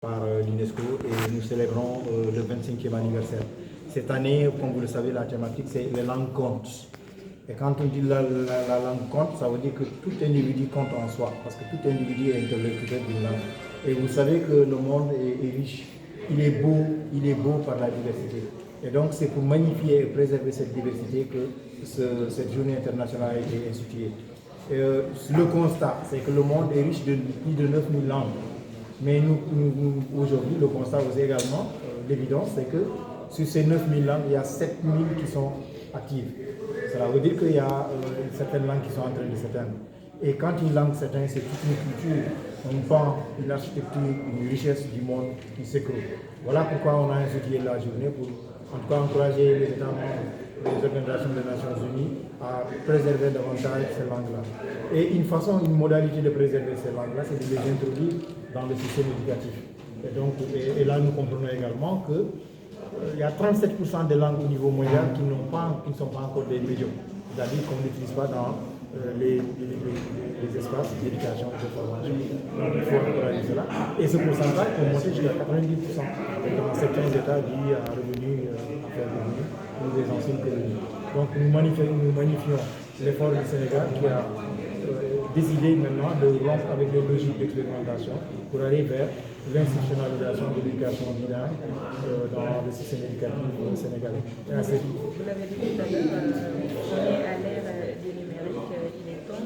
par l'UNESCO et nous célébrons le 25e anniversaire. Cette année, comme vous le savez, la thématique c'est les langues comptent. Et quand on dit la langue compte, ça veut dire que tout individu compte en soi, parce que tout individu est interlocuteur d'une langue. Et vous savez que le monde est riche, il est beau par la diversité. Et donc c'est pour magnifier et préserver cette diversité que cette journée internationale a été instituée. Le constat, c'est que le monde est riche de plus de 9000 langues. Mais nous aujourd'hui, le constat aussi également, l'évidence, c'est que sur ces 9000 langues, il y a 7000 qui sont actives. Cela veut dire qu'il y a certaines langues qui sont en train de s'éteindre. Et quand une langue s'éteint, c'est toute une culture, un pan, une architecture, une richesse du monde qui s'écroule. Voilà pourquoi on a institué la journée pour en tout cas encourager les États membres, les organisations des Nations Unies à préserver davantage ces langues-là. Et une modalité de préserver ces langues-là, c'est de les introduire dans le système éducatif. Et donc, là, nous comprenons également que il y a 37% des langues au niveau mondial qui ne sont pas encore des médiums, c'est-à-dire qu'on n'utilise pas dans les espaces d'éducation et de formation. Donc il faut encourager cela. Et ce pourcentage peut monter jusqu'à 90%. Et dans certains États liés à revenus, à faire revenus, ou des anciennes colonies. Donc nous magnifions l'effort du Sénégal qui a décidé maintenant de rompre avec les logiques d'expérimentation pour aller vers l'institutionnalisation de l'éducation bilingue dans le système éducatif sénégalais. Merci. Vous l'avez dit tout à l'heure, on est à l'ère du numérique, il est temps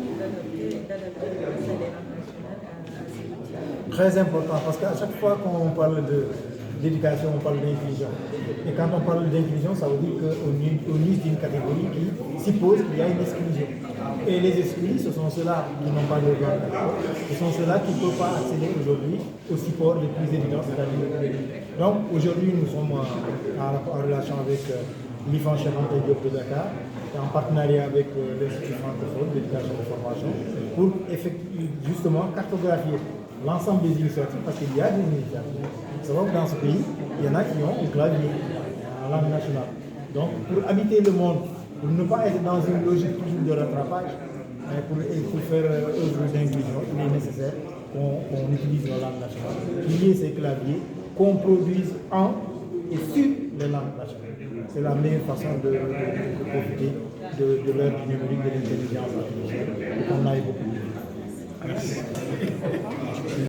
d'adapter le salaire national à ces outils. Très important, parce qu'à chaque fois qu'on parle d'éducation, on parle d'inclusion. Et quand on parle d'inclusion, ça veut dire qu'on use d'une catégorie qui suppose qu'il y a une exclusion. Et les exclus, ce sont ceux-là qui n'ont pas de droit. Ce sont ceux-là qui ne peuvent pas accéder aujourd'hui au support le plus évident, c'est-à-dire le numérique. Donc aujourd'hui, nous sommes en relation avec l'IFAN Cheikh Anta Diop de Dakar, et en partenariat avec l'Institut francophone d'éducation et de formation, pour justement cartographier l'ensemble des initiatives, parce qu'il y a des initiatives. C'est vrai que dans ce pays, il y en a qui ont un clavier en langue nationale. Donc pour habiter le monde, pour ne pas être dans une logique toujours de rattrapage, pour faire œuvre d'inclusion, il est nécessaire qu'on utilise nos langues nationales, qu'il y ait ces claviers, qu'on produise en et sur les langues nationales. C'est la meilleure façon de profiter de l'ère du numérique, de l'intelligence artificielle, et qu'on aille beaucoup plus vite. Merci.